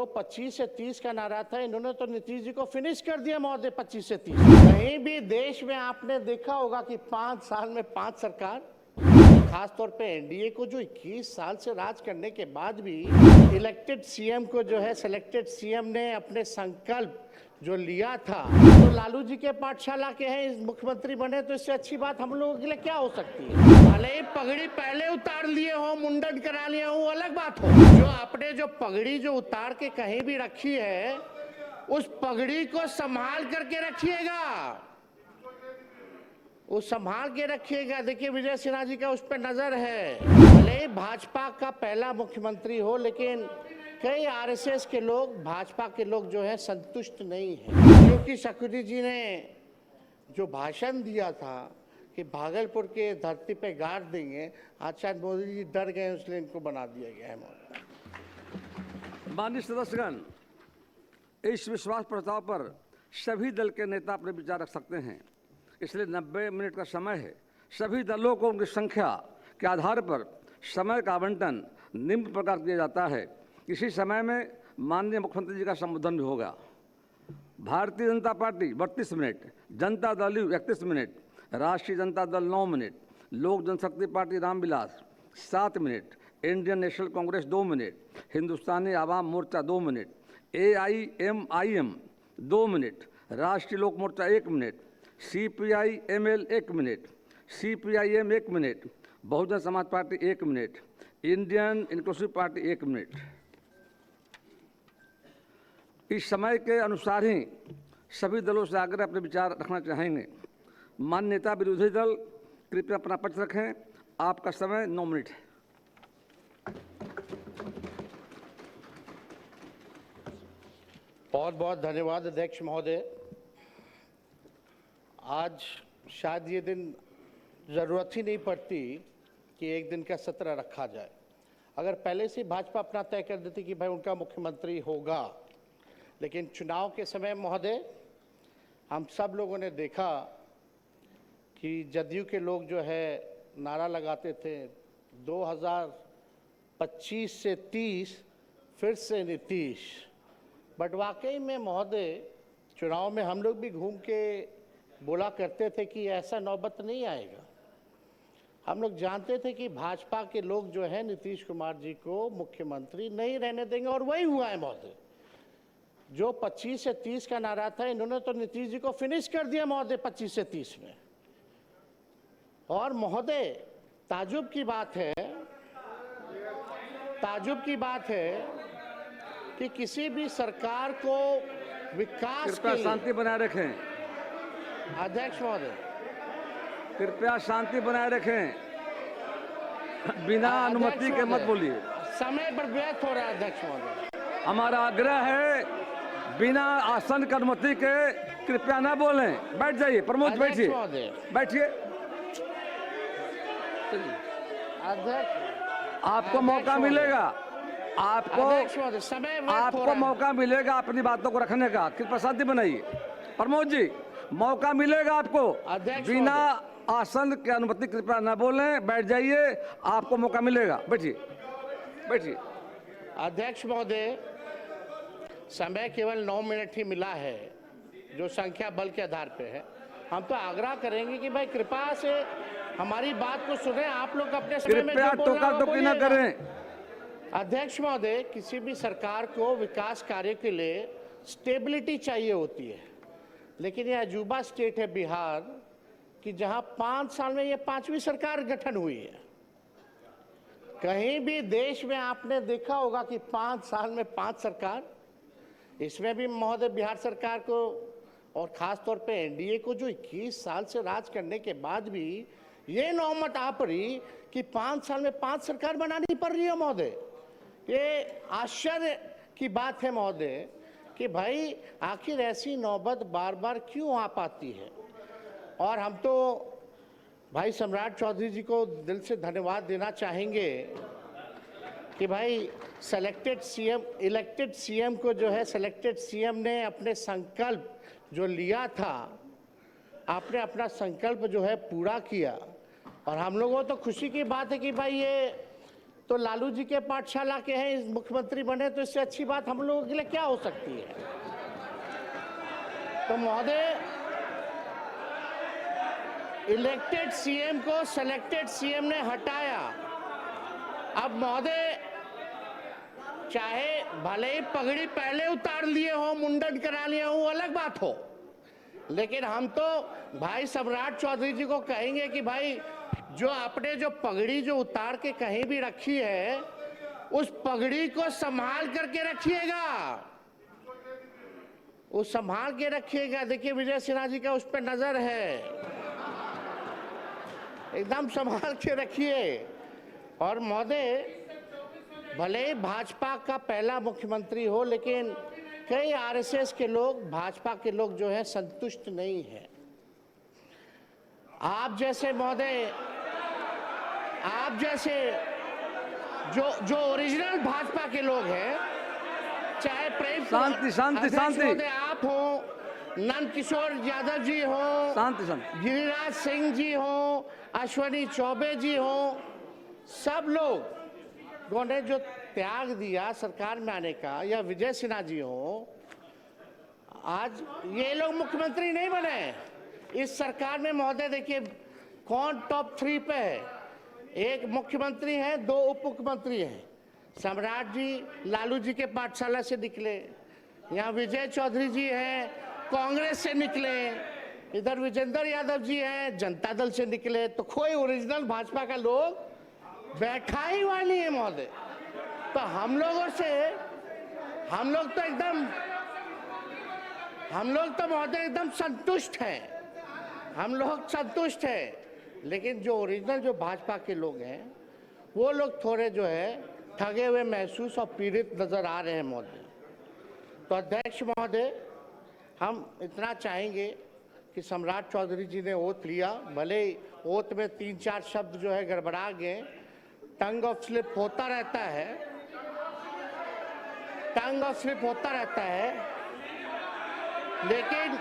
जो 25 से 30 का नारा था, इन्होंने तो नीतीश जी को फिनिश कर दिया महोदय 25 से 30। कहीं भी देश में आपने देखा होगा कि 5 साल में 5 सरकार, खासतौर पे एनडीए को जो 21 साल से राज करने के बाद भी इलेक्टेड सीएम को जो है सिलेक्टेड सीएम ने अपने संकल्प जो लिया था, तो लालू जी के पाठशाला के हैं मुख्यमंत्री बने, तो इससे अच्छी बात हम लोगों के लिए क्या हो सकती है। भले ही पगड़ी पहले उतार लिए हो, मुंडन करा लिए हो, अलग बात हो। जो आपने जो पगड़ी जो उतार के कहीं भी रखी है, उस पगड़ी को संभाल करके रखिएगा, वो संभाल के रखिएगा। देखिए विजय सिन्हा जी का उस पर नजर है। भले ही भाजपा का पहला मुख्यमंत्री हो, लेकिन कई आरएसएस के लोग, भाजपा के लोग जो है संतुष्ट नहीं है, क्योंकि शकुनी जी ने जो भाषण दिया था कि भागलपुर के धरती पे गाड़ देंगे, आज शायद मोदी जी डर गए, इसलिए इनको बना दिया गया है। माननीय सदस्यगण, इस विश्वास प्रस्ताव पर सभी दल के नेता अपने विचार रख सकते हैं, इसलिए 90 मिनट का समय है। सभी दलों को उनकी संख्या के आधार पर समय का आवंटन निम्न प्रकार किया जाता है। इसी समय में माननीय मुख्यमंत्री जी का संबोधन भी होगा। Bharatiya Janata party 32 minute, Janata Dal 31 minute, राष्ट्रीय Janata Dal 9 minute, Lok Janshakti party Ramvilas 7 minute, Indian National Congress 2 minute, Hindustani Awam Morcha 2 minute, AIMIM 2 minute, Rashtriya Lok Morcha 1 minute, CPI-ML 1 minute, CPIM 1 minute, Bahujan Samaj party 1 minute, Indian inclusive party 1 minute. इस समय के अनुसार ही सभी दलों से आग्रह अपने विचार रखना चाहेंगे। मान्य नेता विरोधी दल कृपया अपना पक्ष रखें। आपका समय 9 मिनट है। बहुत बहुत धन्यवाद अध्यक्ष महोदय। आज शायद ये दिन ज़रूरत ही नहीं पड़ती कि एक दिन का सत्र रखा जाए। अगर पहले से भाजपा अपना तय कर देती कि भाई उनका मुख्यमंत्री होगा, लेकिन चुनाव के समय महोदय हम सब लोगों ने देखा कि जदयू के लोग जो है नारा लगाते थे 2025 से 30 फिर से नीतीश। बट वाकई में महोदय चुनाव में हम लोग भी घूम के बोला करते थे कि ऐसा नौबत नहीं आएगा। हम लोग जानते थे कि भाजपा के लोग जो है नीतीश कुमार जी को मुख्यमंत्री नहीं रहने देंगे, और वही हुआ है महोदय। जो 25 से 30 का नारा था, इन्होंने तो नीतीश जी को फिनिश कर दिया महोदय 25 से 30 में। और महोदय ताजुब की बात है कि किसी भी सरकार को विकास के लिए शांति बनाए रखें। अध्यक्ष महोदय कृपया शांति बनाए रखें, बिना अनुमति के मत बोलिए। समय पर व्यर्थ हो रहा है अध्यक्ष महोदय। हमारा आग्रह है बिना आसन की अनुमति के कृपया ना बोलें। बैठ जाइए प्रमोद, बैठिए बैठिए। आपको मौका मिलेगा, आपको मौका मिलेगा अपनी बातों को रखने का। कृपया शांति बनाइए। प्रमोद जी, मौका मिलेगा आपको। बिना आसन की अनुमति कृपया ना बोलें, बैठ जाइए, आपको मौका मिलेगा। बैठिए बैठिए। अध्यक्ष महोदय, समय केवल 9 मिनट ही मिला है, जो संख्या बल के आधार पे है। हम तो आग्रह करेंगे कि भाई कृपा से हमारी बात को सुने। आप लोग अपने समय में जो बोलना है वो टोका-टोकी ना करें। अध्यक्ष महोदय, किसी भी सरकार को विकास कार्य के लिए स्टेबिलिटी चाहिए होती है, लेकिन यह अजूबा स्टेट है बिहार कि जहां 5 साल में ये 5वीं सरकार गठन हुई है। कहीं भी देश में आपने देखा होगा कि 5 साल में 5 सरकार, इसमें भी महोदय बिहार सरकार को और खास तौर पे एनडीए को जो 21 साल से राज करने के बाद भी ये नौबत आ पड़ी कि 5 साल में 5 सरकार बनानी पड़ रही है महोदय। ये आश्चर्य की बात है महोदय कि भाई आखिर ऐसी नौबत बार बार क्यों आ पाती है। और हम तो भाई सम्राट चौधरी जी को दिल से धन्यवाद देना चाहेंगे कि भाई इलेक्टेड सीएम को जो है सिलेक्टेड सीएम ने अपने संकल्प जो लिया था, आपने अपना संकल्प जो है पूरा किया। और हम लोगों तो खुशी की बात है कि भाई ये तो लालू जी के पाठशाला के हैं, इस मुख्यमंत्री बने, तो इससे अच्छी बात हम लोगों के लिए क्या हो सकती है। तो महोदय, इलेक्टेड सीएम को सेलेक्टेड सीएम ने हटाया। अब महोदय, चाहे भले ही पगड़ी पहले उतार लिए हो, मुंडन करा लिए हो, अलग बात हो, लेकिन हम तो भाई सम्राट चौधरी जी को कहेंगे कि भाई जो आपने जो पगड़ी जो उतार के कहीं भी रखी है, उस पगड़ी को संभाल करके रखिएगा, उस संभाल के रखिएगा। देखिए विजय सिन्हा जी का उस पर नजर है, एकदम संभाल के रखिए। और महोदय, भले ही भाजपा का पहला मुख्यमंत्री हो, लेकिन कई आरएसएस के लोग, भाजपा के लोग जो है संतुष्ट नहीं है। आप जैसे महोदय, आप जैसे जो ओरिजिनल भाजपा के लोग हैं, चाहे प्रेम शांति शांति शांति, आप हो, नंद किशोर यादव जी हो, शांति शांति, गिरिराज सिंह जी हो, अश्वनी चौबे जी हो, सब लोग ने जो त्याग दिया सरकार में आने का, या विजय सिन्हा जी हो, आज ये लोग मुख्यमंत्री नहीं बने इस सरकार में। महोदय देखिए कौन टॉप 3 पे है, एक मुख्यमंत्री है, 2 उप मुख्यमंत्री हैं। सम्राट जी लालू जी के पाठशाला से निकले, यहाँ विजय चौधरी जी हैं, कांग्रेस से निकले, इधर विजेंद्र यादव जी हैं, जनता दल से निकले। तो कोई ओरिजिनल भाजपा का लोग बैठा ही हुआ नहीं है महोदय। तो हम लोगों से, हम लोग तो महोदय एकदम संतुष्ट हैं, हम लोग संतुष्ट हैं, लेकिन जो ओरिजिनल जो भाजपा के लोग हैं, वो लोग थोड़े जो है ठगे हुए महसूस और पीड़ित नजर आ रहे हैं महोदय। तो अध्यक्ष महोदय, हम इतना चाहेंगे कि सम्राट चौधरी जी ने ओथ लिया, भले ही ओथ में 3-4 शब्द जो है गड़बड़ा गए, टंग ऑफ स्लिप होता रहता है, टंग ऑफ स्लिप होता रहता है, लेकिन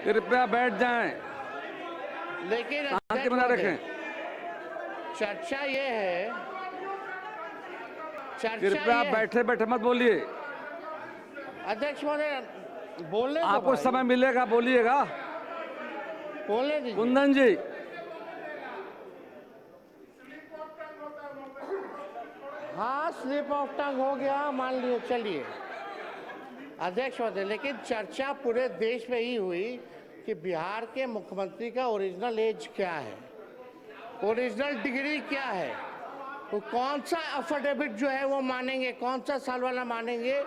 कृपया बैठ जाएं, लेकिन शांति बना रखें। चर्चा ये है, कृपया बैठे बैठे मत बोलिए। अध्यक्ष महोदय बोलने दो, आपको समय मिलेगा, बोलिएगा। बोलने दीजिए। कुंदन जी, हाँ स्लिप ऑफ टंग हो गया, मान लियो, चलिए अध्यक्ष महोदय। लेकिन चर्चा पूरे देश में ही हुई कि बिहार के मुख्यमंत्री का ओरिजिनल एज क्या है, ओरिजिनल डिग्री क्या है, वो कौन सा अफिडेविट जो है वो मानेंगे, कौन सा साल वाला मानेंगे,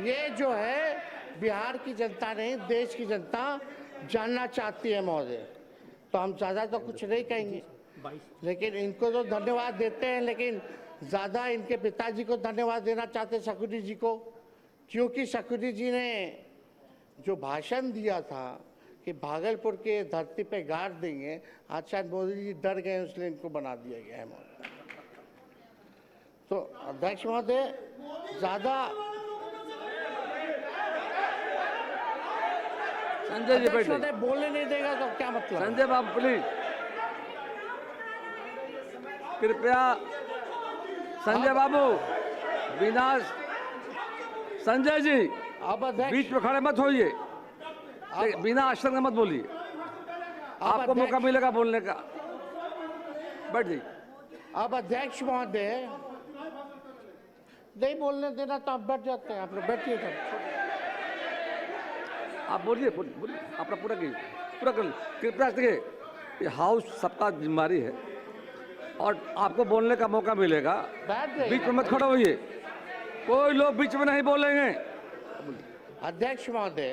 ये जो है बिहार की जनता नहीं, देश की जनता जानना चाहती है महोदय। तो हम ज़्यादा तो कुछ नहीं कहेंगे, लेकिन इनको तो धन्यवाद देते हैं, लेकिन ज़्यादा इनके पिताजी को धन्यवाद देना चाहते हैं, शकुनी जी को, क्योंकि शकुनी जी ने जो भाषण दिया था कि भागलपुर के धरती पे गाड़ देंगे, आज शायद मोदी जी डर गए, इसलिए इनको बना दिया गया है महोदय। तो अध्यक्ष महोदय ज़्यादा संजय जी बैठे, बोलने नहीं देगा तो क्या मतलब। संजय बाबू प्लीज, कृपया संजय बाबू, बिना संजय जी अब अध्यक्ष, बीच में खड़े मत होइए, बिना अक्षर के मत बोलिए, आपको मौका मिलेगा बोलने का, बैठ जाइए। अब अध्यक्ष महोदय नहीं बोलने देना तो आप बैठ जाते हैं, आप लोग बैठिए तब। आप बोलिए, बोलिए, अपना पूरा कीजिए, पूरा कर, कृपया देखिए, ये हाउस सबका जिम्मेदारी है और आपको बोलने का मौका मिलेगा, बीच में मत खड़े होइए, कोई लोग बीच में नहीं बोलेंगे। अध्यक्ष महोदय,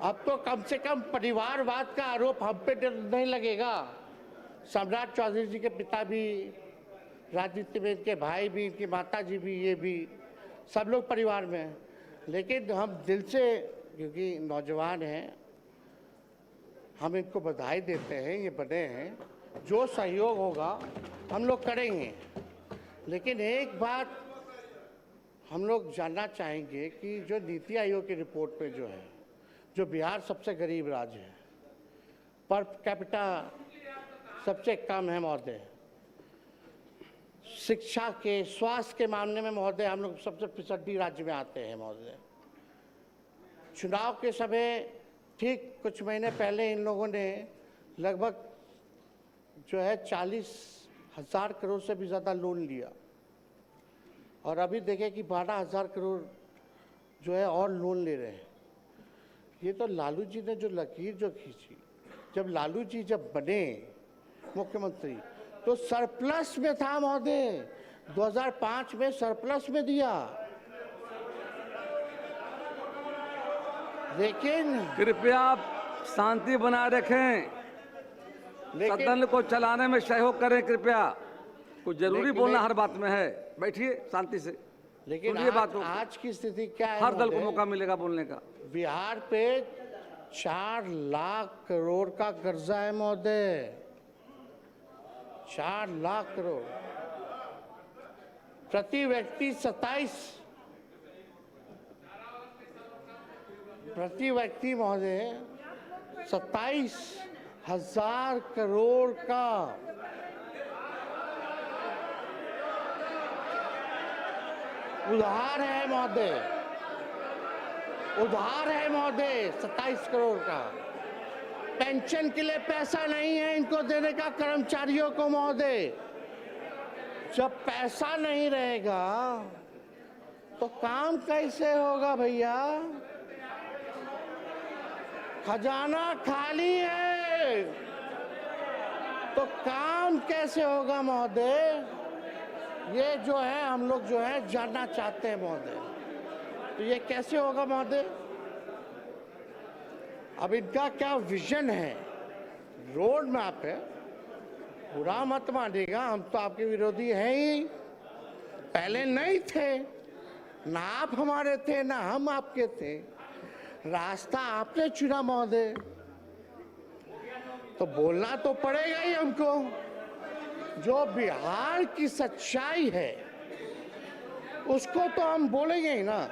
अब तो कम से कम परिवारवाद का आरोप हम पे नहीं लगेगा। सम्राट चौधरी जी के पिता भी राजनीति में, इनके भाई भी, इनकी माता जी भी, ये भी सब लोग परिवार में हैं, लेकिन हम दिल से, क्योंकि नौजवान हैं, हम इनको बधाई देते हैं, ये बने हैं, जो सहयोग होगा हम लोग करेंगे। लेकिन एक बात हम लोग जानना चाहेंगे कि जो नीति आयोग की रिपोर्ट पे जो है, जो बिहार सबसे गरीब राज्य है, पर कैपिटा सबसे कम है महोदय। शिक्षा के, स्वास्थ्य के मामले में महोदय हम लोग सबसे पिछड़ी राज्य में आते हैं महोदय। चुनाव के समय ठीक कुछ महीने पहले इन लोगों ने लगभग जो है 40,000 करोड़ से भी ज़्यादा लोन लिया, और अभी देखें कि 12,000 करोड़ जो है और लोन ले रहे हैं। ये तो लालू जी ने जो लकीर जो खींची, जब लालू जी जब बने मुख्यमंत्री तो सरप्लस में था महोदय, 2005 में सरप्लस में दिया। लेकिन कृपया आप शांति बनाए रखें, सदन को चलाने में सहयोग करें कृपया। कुछ जरूरी बोलना हर बात में है, बैठिए शांति से। लेकिन सुनिए बात को। आज की स्थिति क्या है? हर दल को महोदय? मौका मिलेगा बोलने का। बिहार पे 4 लाख करोड़ का कर्जा है महोदय, 4 लाख करोड़। प्रति व्यक्ति 27,000 करोड़ का उधार है महोदय, उधार है महोदय 27 करोड़ का। पेंशन के लिए पैसा नहीं है इनको देने का कर्मचारियों को महोदय। जब पैसा नहीं रहेगा तो काम कैसे होगा भैया? खजाना खाली है तो काम कैसे होगा महोदय? ये जो है हम लोग जो है जानना चाहते हैं महोदय। तो ये कैसे होगा महोदय? अब इनका क्या विजन है, रोड मैप है? बुरा मत मानिएगा, हम तो आपके विरोधी हैं ही, पहले नहीं थे, ना आप हमारे थे ना हम आपके थे। रास्ता आपने चुना महोदय, तो बोलना तो पड़ेगा ही हमको। जो बिहार की सच्चाई है उसको तो हम बोलेंगे ही ना।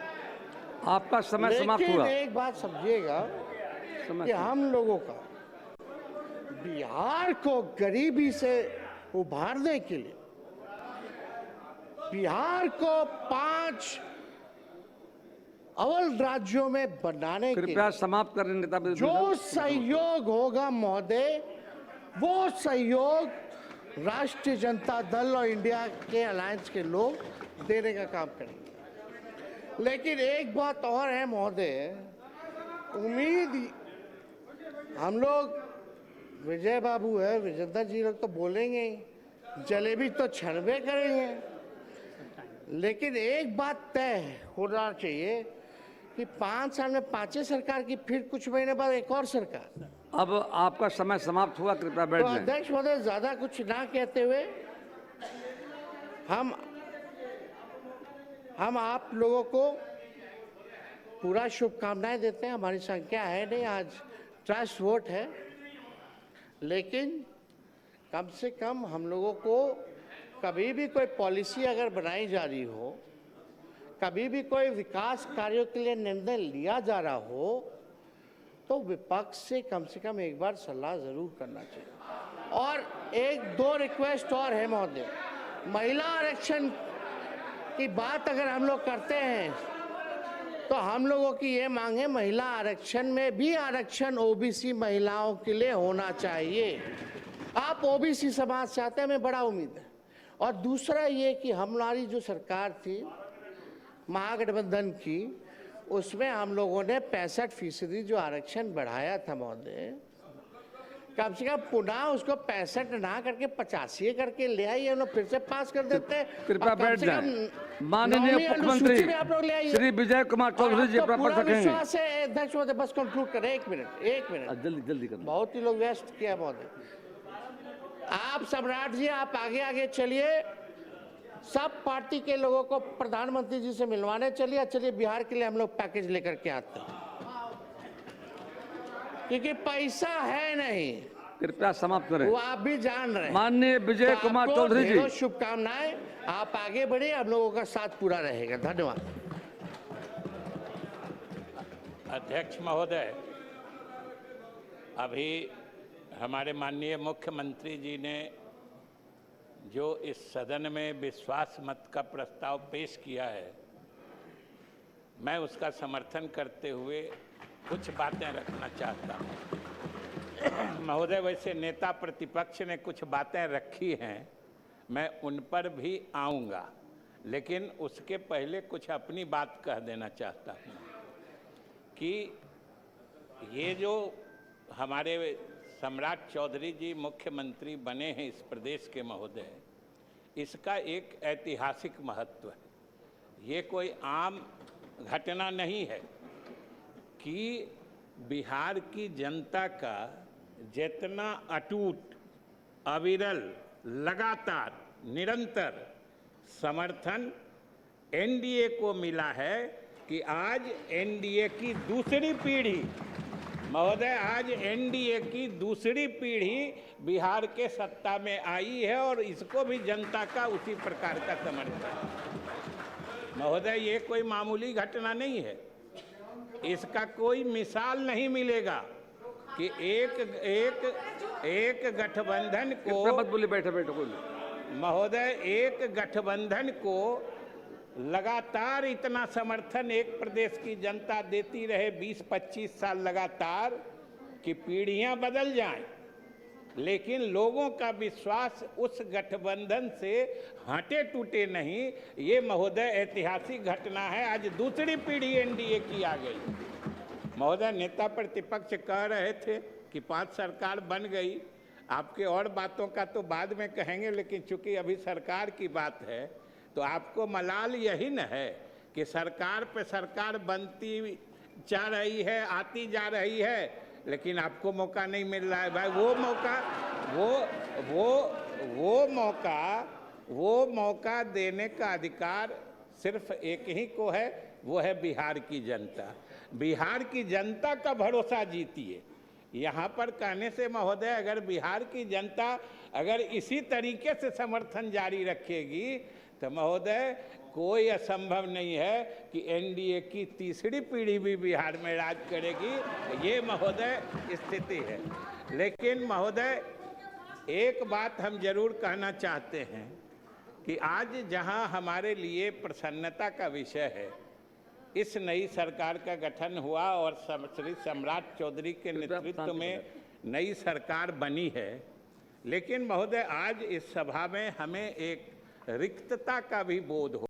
आपका समय समाप्त हुआ। लेकिन एक बात समझिएगा कि हम लोगों का बिहार को गरीबी से उभारने के लिए, बिहार को 5 अव्वल राज्यों में बनाने के कृपया समाप्त करें नेता। जो सहयोग होगा महोदय, वो सहयोग राष्ट्रीय जनता दल और इंडिया के अलायंस के लोग देने का काम करेंगे। लेकिन एक बात और है महोदय, उम्मीद हम लोग, विजय बाबू है, विजेंद्र जी लोग तो बोलेंगे ही, जलेबी तो छनबे करेंगे। लेकिन एक बात तय होना चाहिए कि 5 साल में 5 सरकार की, फिर कुछ महीने बाद एक और सरकार। अब आपका समय समाप्त हुआ, कृपया बैठ तो जाएं। अध्यक्ष महोदय, ज्यादा कुछ ना कहते हुए हम आप लोगों को पूरा शुभकामनाएं देते हैं। हमारी संख्या है नहीं, आज ट्रस्ट वोट है, लेकिन कम से कम हम लोगों को कभी भी कोई पॉलिसी अगर बनाई जा रही हो, कभी भी कोई विकास कार्यों के लिए निर्णय लिया जा रहा हो, तो विपक्ष से कम एक बार सलाह जरूर करना चाहिए। और 1-2 रिक्वेस्ट और है महोदय। महिला आरक्षण की बात अगर हम लोग करते हैं तो हम लोगों की ये मांग है, महिला आरक्षण में भी आरक्षण ओबीसी महिलाओं के लिए होना चाहिए। आप ओबीसी समाज से आते हैं, हमें बड़ा उम्मीद है। और दूसरा ये कि हमारी जो सरकार थी महागठबंधन की, उसमें हम लोगों ने 65% जो आरक्षण बढ़ाया था महोदय, कम से कम पुनः उसको 65 ना करके 85 करके ले आइए, हम लोग फिर से पास कर देते हैं। कृपया बैठ जाएं। माननीय मुख्यमंत्री श्री विजय कुमार चौधरी जी अपना पद रखेंगे। विश्वास है अध्यक्ष महोदय, बस कंक्लूड करें, एक मिनट जल्दी करें। बहुत ही लोग व्यस्त किया महोदय। आप सम्राट जी, आप आगे चलिए, सब पार्टी के लोगों को प्रधानमंत्री जी से मिलवाने चलिए बिहार के लिए हम लोग पैकेज लेकर के आते हैं, क्योंकि पैसा है नहीं। कृपया समाप्त करें। वो आप भी जान रहे हैं। माननीय विजय कुमार आपको चौधरी जी, ढेरों शुभकामनाएं, आप आगे बढ़े, हम लोगों का साथ पूरा रहेगा। धन्यवाद। अध्यक्ष महोदय, अभी हमारे माननीय मुख्यमंत्री जी ने जो इस सदन में विश्वास मत का प्रस्ताव पेश किया है, मैं उसका समर्थन करते हुए कुछ बातें रखना चाहता हूँ। महोदय, वैसे नेता प्रतिपक्ष ने कुछ बातें रखी हैं, मैं उन पर भी आऊँगा, लेकिन उसके पहले कुछ अपनी बात कह देना चाहता हूँ कि ये जो हमारे सम्राट चौधरी जी मुख्यमंत्री बने हैं इस प्रदेश के महोदय, इसका एक ऐतिहासिक महत्व है। ये कोई आम घटना नहीं है कि बिहार की जनता का जितना अटूट, अविरल, लगातार, निरंतर समर्थन एनडीए को मिला है कि आज एनडीए की दूसरी पीढ़ी, महोदय, आज एनडीए की दूसरी पीढ़ी बिहार के सत्ता में आई है और इसको भी जनता का उसी प्रकार का समर्थन। महोदय, ये कोई मामूली घटना नहीं है। इसका कोई मिसाल नहीं मिलेगा कि एक गठबंधन को, मत बोलिए, बैठे बैठे बोलिए। महोदय, एक गठबंधन को लगातार इतना समर्थन एक प्रदेश की जनता देती रहे 20-25 साल लगातार कि पीढ़ियां बदल जाएं, लेकिन लोगों का विश्वास उस गठबंधन से हटे टूटे नहीं। ये महोदय ऐतिहासिक घटना है। आज दूसरी पीढ़ी एनडीए की आ गई। महोदय, नेता प्रतिपक्ष कह रहे थे कि 5 सरकार बन गई। आपके और बातों का तो बाद में कहेंगे, लेकिन चूंकि अभी सरकार की बात है तो आपको मलाल यही न है कि सरकार पे सरकार बनती जा रही है, आती जा रही है, लेकिन आपको मौका नहीं मिल रहा है। भाई, वो मौका देने का अधिकार सिर्फ एक ही को है, वो है बिहार की जनता। बिहार की जनता का भरोसा जीतिए। यहाँ पर कहने से महोदय, अगर बिहार की जनता अगर इसी तरीके से समर्थन जारी रखेगी तो महोदय कोई असंभव नहीं है कि एनडीए की तीसरी पीढ़ी भी बिहार में राज करेगी। ये महोदय स्थिति है। लेकिन महोदय, एक बात हम जरूर कहना चाहते हैं कि आज जहां हमारे लिए प्रसन्नता का विषय है, इस नई सरकार का गठन हुआ और श्री सम्राट चौधरी के नेतृत्व में नई सरकार बनी है, लेकिन महोदय आज इस सभा में हमें एक रिक्तता का भी बोध हो।